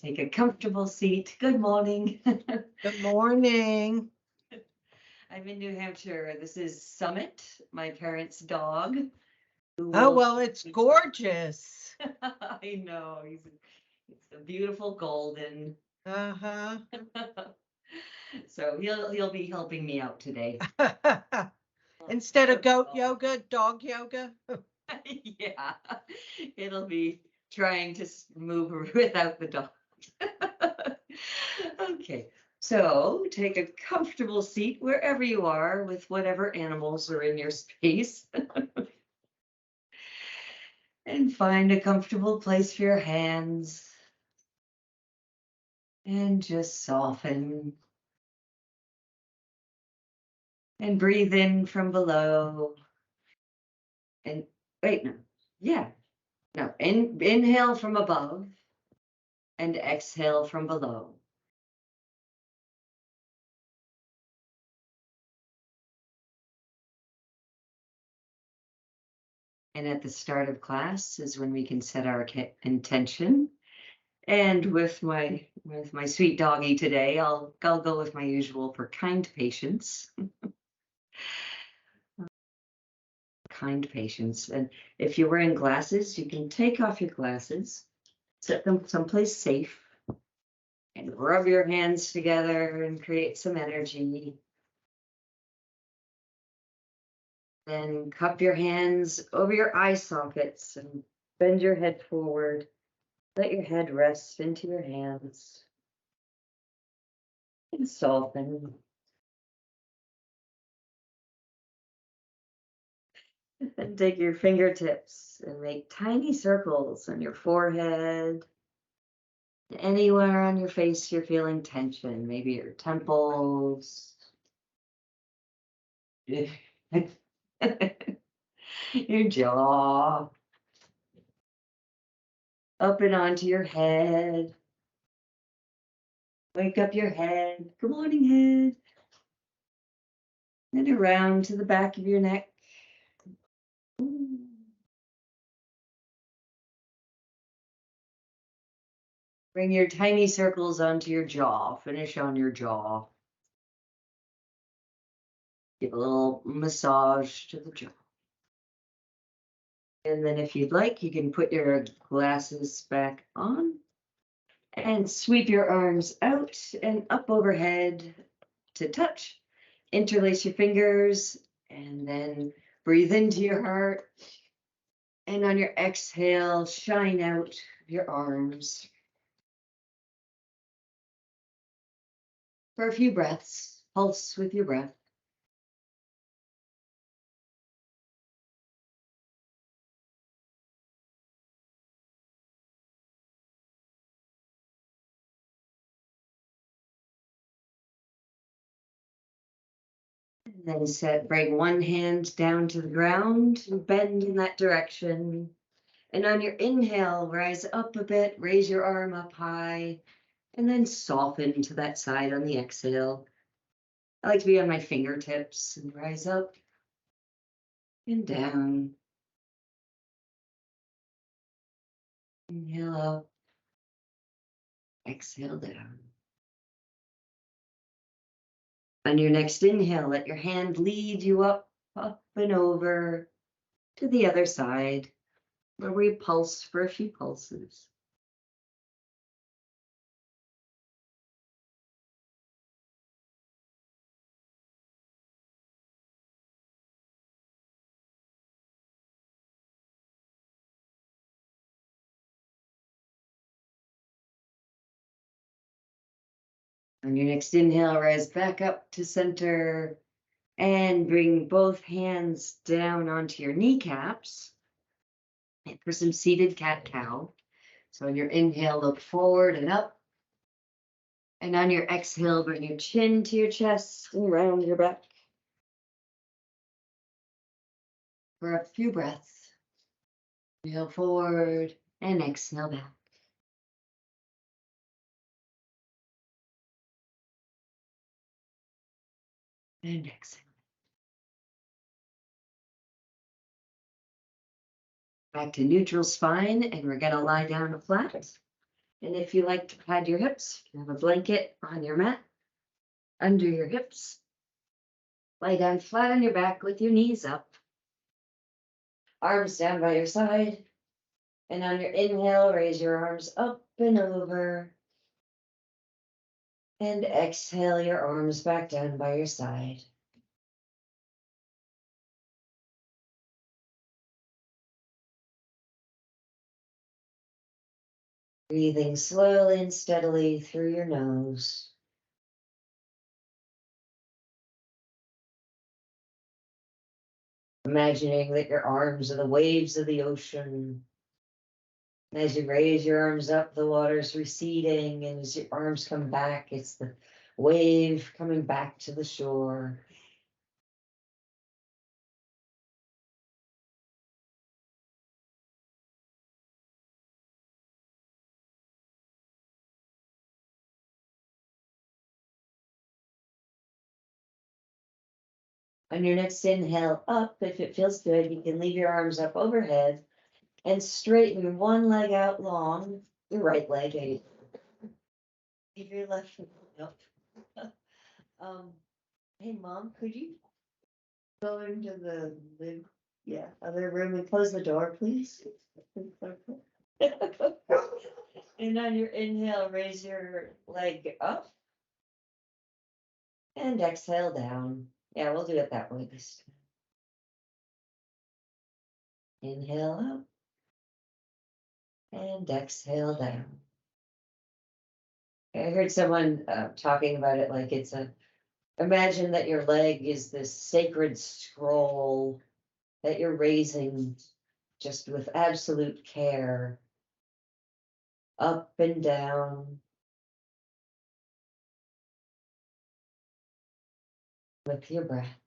Take a comfortable seat. Good morning. Good morning. I'm in New Hampshire. This is Summit, my parents' dog. Oh, well, it's gorgeous. I know. He's a beautiful golden. Uh-huh. So he'll be helping me out today. Instead of goat yoga, dog yoga. Yeah, it'll be trying to move without the dog. Okay, so take a comfortable seat wherever you are with whatever animals are in your space. And find a comfortable place for your hands. And just soften. And breathe in from below. And wait, no. Yeah. No. Inhale from above. And exhale from below. And at the start of class is when we can set our intention. And with my sweet doggy today, I'll go with my usual for kind patience. Kind patience. And if you're wearing glasses, you can take off your glasses, set them someplace safe, and rub your hands together and create some energy. Then cup your hands over your eye sockets and bend your head forward. Let your head rest into your hands. And soften. And take your fingertips and make tiny circles on your forehead. Anywhere on your face you're feeling tension, maybe your temples. Your jaw. Up and onto your head. Wake up your head. Good morning, head. And around to the back of your neck. Bring your tiny circles onto your jaw. Finish on your jaw. Give a little massage to the jaw. And then if you'd like, you can put your glasses back on and sweep your arms out and up overhead to touch. Interlace your fingers and then breathe into your heart. And on your exhale, shine out your arms. For a few breaths, pulse with your breath. And then bring one hand down to the ground and bend in that direction. And on your inhale, rise up a bit, raise your arm up high, and then soften to that side on the exhale. I like to be on my fingertips and rise up and down. Inhale up, exhale down. On your next inhale, let your hand lead you up and over to the other side, where we pulse for a few pulses. On your next inhale, rise back up to center and bring both hands down onto your kneecaps for some seated cat-cow. So on your inhale, look forward and up. And on your exhale, bring your chin to your chest and round your back. For a few breaths. Inhale forward and exhale back. And exhale. Back to neutral spine, and we're going to lie down flat. And if you like to pad your hips, you have a blanket on your mat under your hips. Lie down flat on your back with your knees up. Arms down by your side. And on your inhale, raise your arms up and over. And exhale your arms back down by your side. Breathing slowly and steadily through your nose. Imagining that your arms are the waves of the ocean. As you raise your arms up, the water's receding, and as your arms come back, it's the wave coming back to the shore. On your next inhale up, if it feels good, you can leave your arms up overhead and straighten one leg out long, your right leg. Leave your left leg up. Hey mom, could you go into the other room and close the door, please? And on your inhale, raise your leg up and exhale down. Yeah, we'll do it that way this time. Inhale up and exhale down. I heard someone talking about it like it's imagine that your leg is this sacred scroll that you're raising just with absolute care, up and down, with your breath.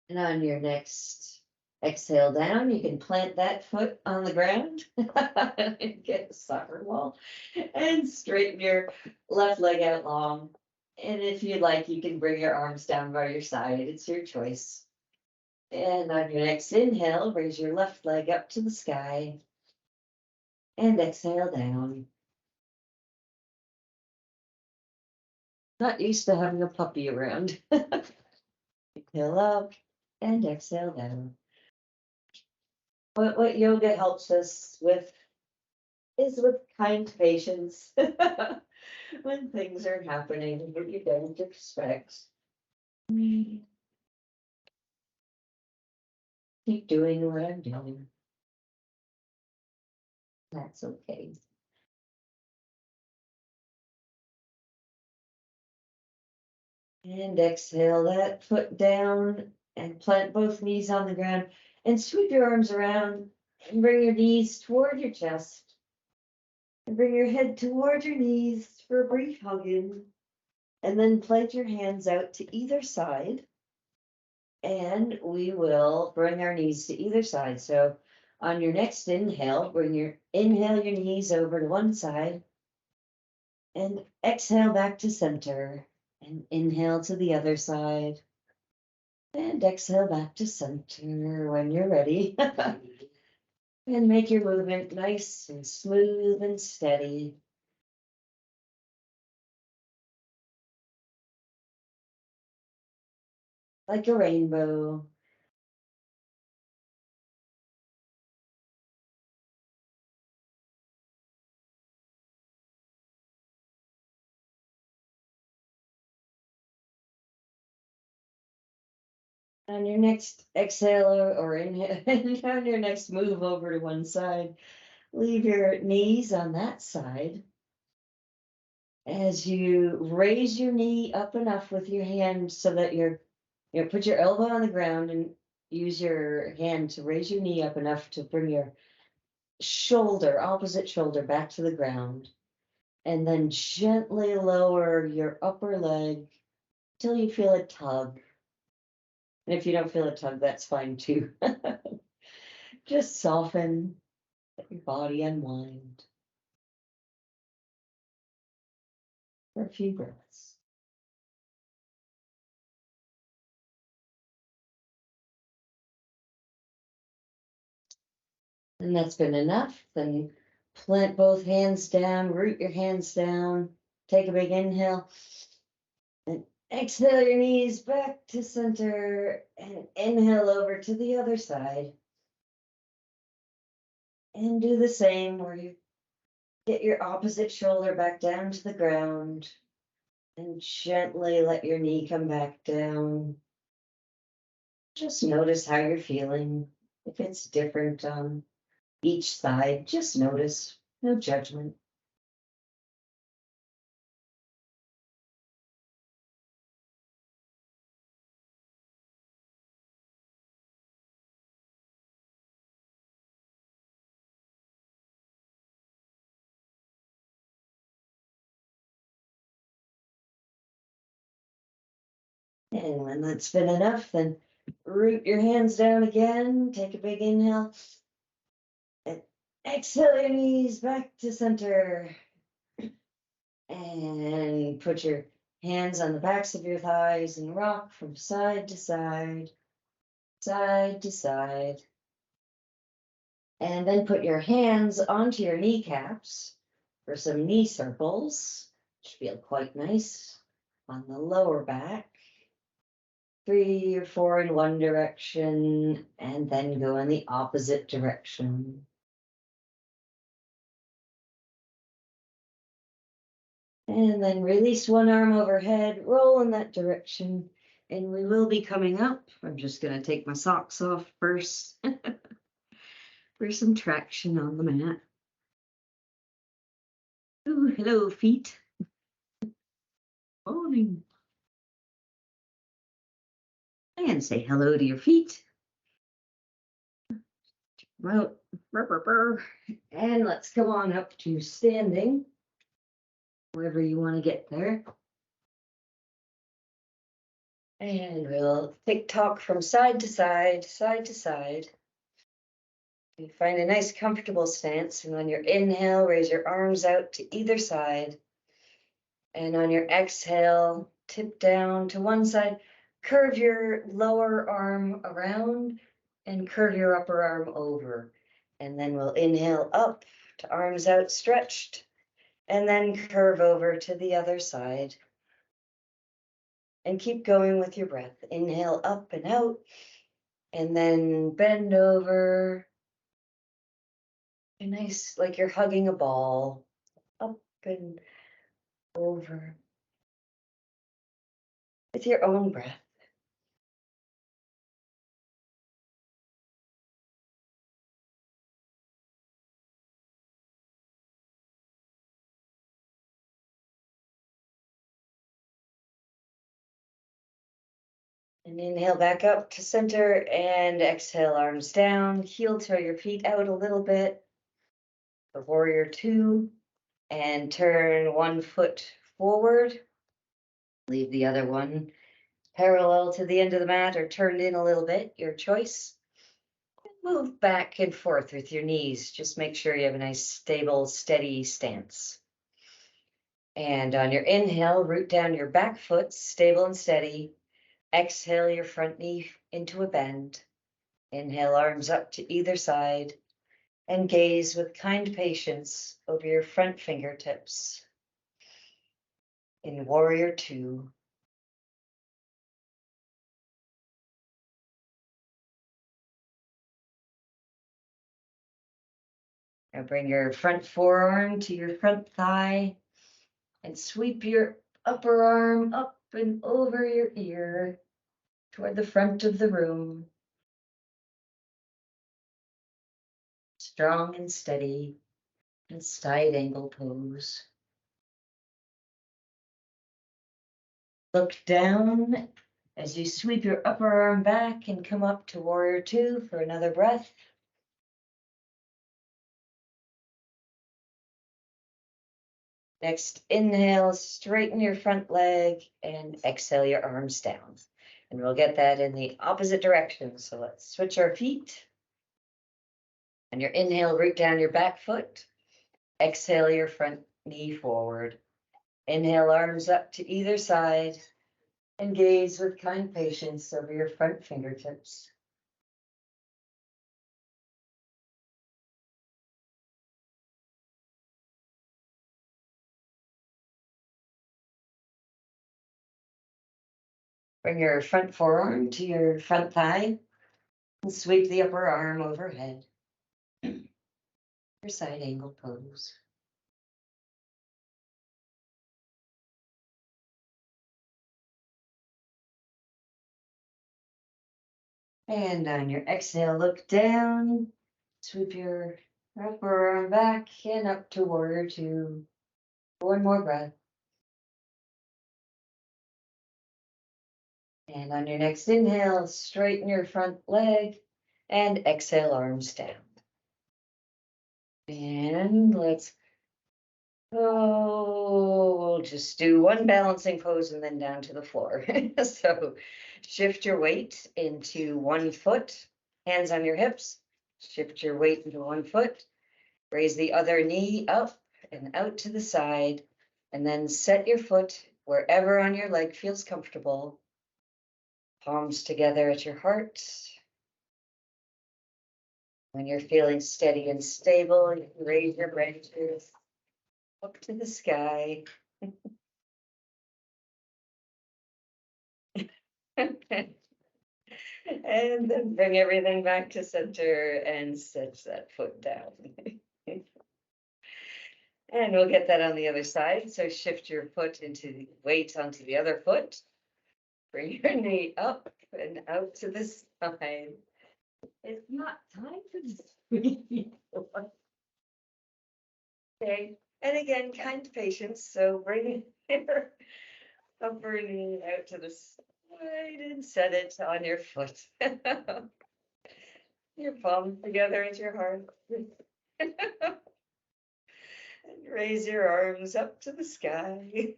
And on your next exhale down, you can plant that foot on the ground and get a soccer ball and straighten your left leg out long. And if you like, you can bring your arms down by your side. It's your choice. And on your next inhale, raise your left leg up to the sky and exhale down. Not used to having a puppy around. Inhale up and exhale down. What yoga helps us with is with kind patience when things are happening that you don't expect. Keep doing what I'm doing. That's okay. And exhale that foot down and plant both knees on the ground and sweep your arms around and bring your knees toward your chest and bring your head toward your knees for a brief hug in. And then plant your hands out to either side. And we will bring our knees to either side. So on your next inhale, inhale your knees over to one side and exhale back to center and inhale to the other side and exhale back to center when you're ready. And make your movement nice and smooth and steady. Like a rainbow. On your next exhale or inhale, and on your next move over to one side, leave your knees on that side. As you raise your knee up enough with your hand so that put your elbow on the ground and use your hand to raise your knee up enough to bring your opposite shoulder back to the ground. And then gently lower your upper leg till you feel a tug. And if you don't feel a tug, that's fine too. Just soften Let your body unwind for a few breaths. And that's been enough. Then plant both hands down, root your hands down, take a big inhale. And exhale your knees back to center and inhale over to the other side. And do the same where you get your opposite shoulder back down to the ground and gently let your knee come back down. Just notice how you're feeling. If it's different on each side, just notice, no judgment. And when that's been enough, then root your hands down again, take a big inhale. And exhale your knees back to center. And put your hands on the backs of your thighs and rock from side to side, side to side. And then put your hands onto your kneecaps for some knee circles, which feel quite nice on the lower back. 3 or 4 in one direction, and then go in the opposite direction. And then release one arm overhead, roll in that direction, and we will be coming up. I'm just going to take my socks off first for some traction on the mat. Ooh, hello, feet. Morning. And say hello to your feet. Well, and let's come on up to standing, wherever you want to get there. And we'll tick-tock from side to side, side to side. You find a nice comfortable stance, and on your inhale, raise your arms out to either side. And on your exhale, tip down to one side, curve your lower arm around and curve your upper arm over. And then we'll inhale up to arms outstretched, and then curve over to the other side. And keep going with your breath. Inhale up and out, and then bend over. And nice, like you're hugging a ball, up and over with your own breath. And inhale back up to center and exhale, arms down, heel toe your feet out a little bit. The warrior two, and turn one foot forward. Leave the other one parallel to the end of the mat or turned in a little bit, your choice. Move back and forth with your knees. Just make sure you have a nice, stable, steady stance. And on your inhale, root down your back foot, stable and steady. Exhale your front knee into a bend. Inhale, arms up to either side. And gaze with kind patience over your front fingertips. In warrior two. Now bring your front forearm to your front thigh and sweep your upper arm up and over your ear toward the front of the room. Strong and steady and side angle pose. Look down as you sweep your upper arm back and come up to warrior two for another breath. Next, inhale, straighten your front leg and exhale your arms down. And we'll get that in the opposite direction. So let's switch our feet. On your inhale, root down your back foot. Exhale your front knee forward. Inhale, arms up to either side. And gaze with kind patience over your front fingertips. Bring your front forearm to your front thigh and sweep the upper arm overhead. Your side angle pose. And on your exhale, look down, sweep your upper arm back and up to warrior two. One more breath. And on your next inhale, straighten your front leg and exhale, arms down. And let's go. We'll just do one balancing pose and then down to the floor. So shift your weight into one foot, hands on your hips. Shift your weight into one foot. Raise the other knee up and out to the side, and then set your foot wherever on your leg feels comfortable. Palms together at your heart. When you're feeling steady and stable, you can raise your branches up to the sky. And then bring everything back to center and set that foot down. And we'll get that on the other side. So shift your foot into the weight onto the other foot. Bring your knee up and out to the side. It's not time for this. Okay, and again, kind patience. So bring your upper knee out to the side and set it on your foot. Your palms together at your heart. And raise your arms up to the sky.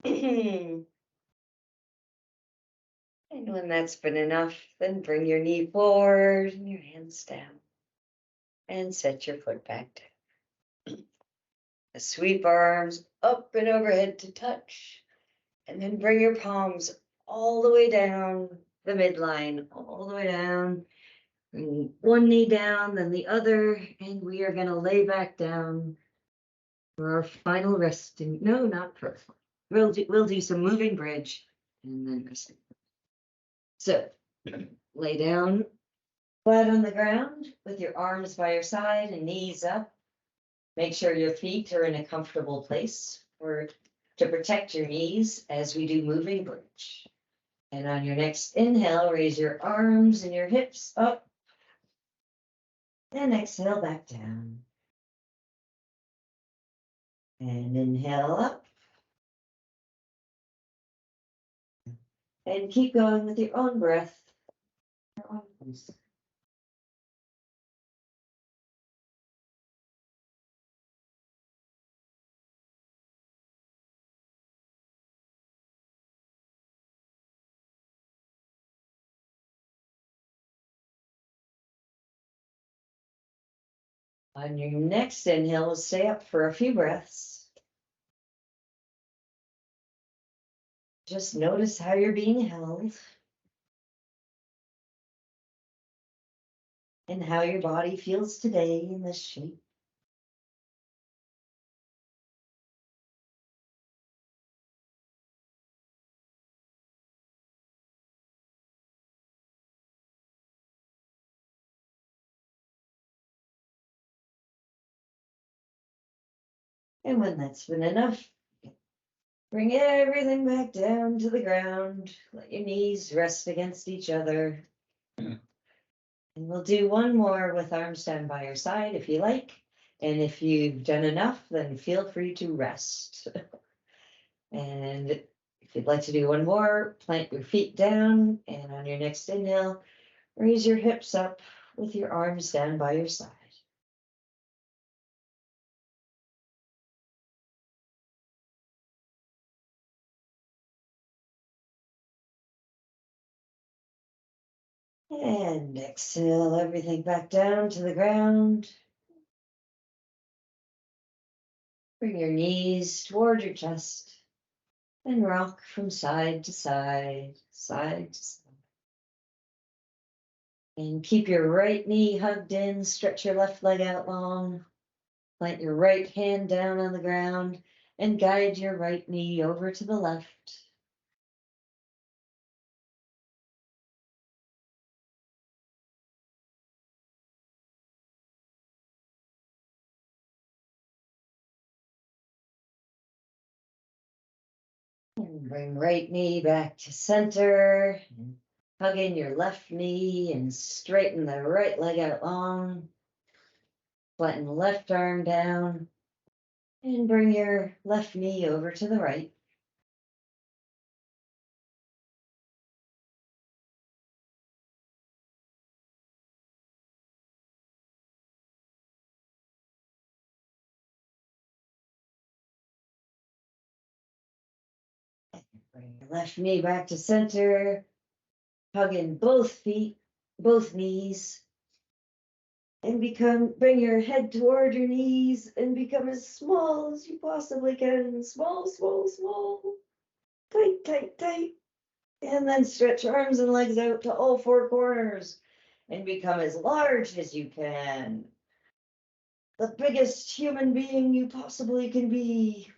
And when that's been enough, then bring your knee forward and your hands down. And set your foot back down. Sweep arms up and overhead to touch. And then bring your palms all the way down the midline, all the way down. Bring one knee down, then the other, and we are going to lay back down for our final resting. No, not first. We'll do some moving bridge and then resting. So lay down flat on the ground with your arms by your side and knees up. Make sure your feet are in a comfortable place to protect your knees as we do moving bridge. And on your next inhale, raise your arms and your hips up. And exhale back down. And inhale up. And keep going with your own breath. On your next inhale, stay up for a few breaths. Just notice how you're being held and how your body feels today in this shape. And when that's been enough, bring everything back down to the ground. Let your knees rest against each other. And we'll do one more with arms down by your side if you like. And if you've done enough, then feel free to rest. And if you'd like to do one more, plant your feet down. And on your next inhale, raise your hips up with your arms down by your side. And exhale everything back down to the ground. Bring your knees toward your chest and rock from side to side, side to side. And keep your right knee hugged in, stretch your left leg out long. Plant your right hand down on the ground and guide your right knee over to the left. And bring right knee back to center. Hug in your left knee and straighten the right leg out long. Flatten the left arm down and bring your left knee over to the right. Bring your left knee back to center. Hug in both feet, both knees. And bring your head toward your knees and become as small as you possibly can. Small, small, small. Tight, tight, tight. And then stretch arms and legs out to all four corners and become as large as you can. The biggest human being you possibly can be.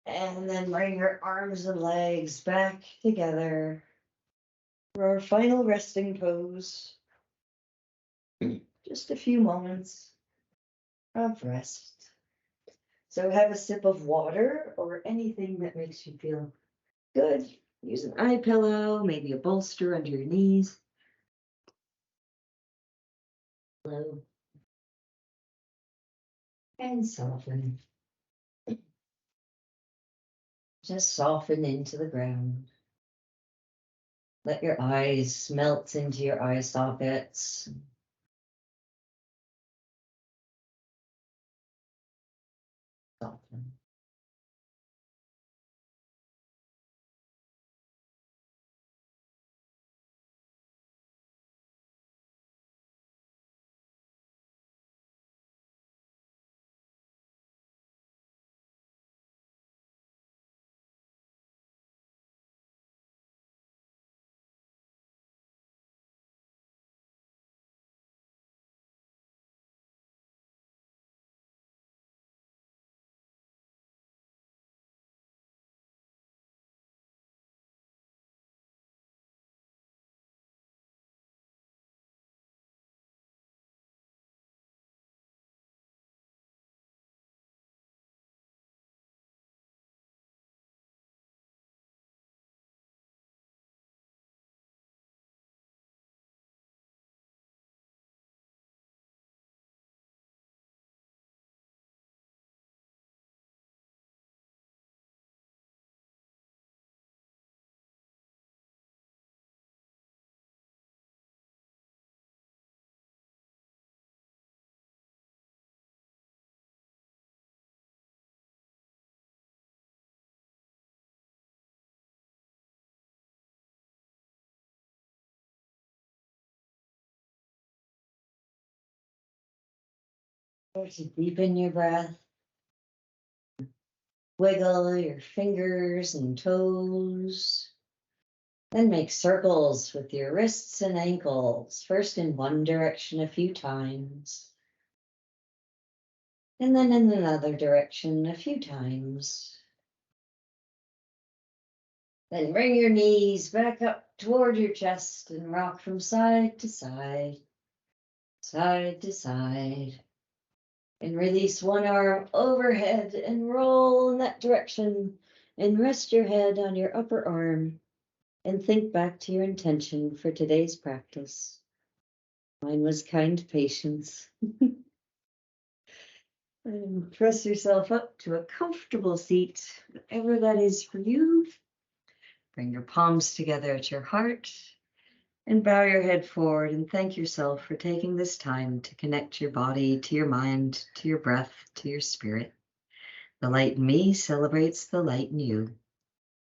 And then bring your arms and legs back together for our final resting pose. Just a few moments of rest. So have a sip of water or anything that makes you feel good. Use an eye pillow, maybe a bolster under your knees. Hello. And soften. Just soften into the ground. Let your eyes melt into your eye sockets. Soften. Start to deepen your breath. Wiggle your fingers and toes. Then make circles with your wrists and ankles, first in one direction a few times, and then in another direction a few times. Then bring your knees back up toward your chest and rock from side to side, side to side. And release one arm overhead and roll in that direction and rest your head on your upper arm and think back to your intention for today's practice. Mine was kind patience. And press yourself up to a comfortable seat, whatever that is for you. Bring your palms together at your heart and bow your head forward and thank yourself for taking this time to connect your body to your mind, to your breath, to your spirit. The light in me celebrates the light in you.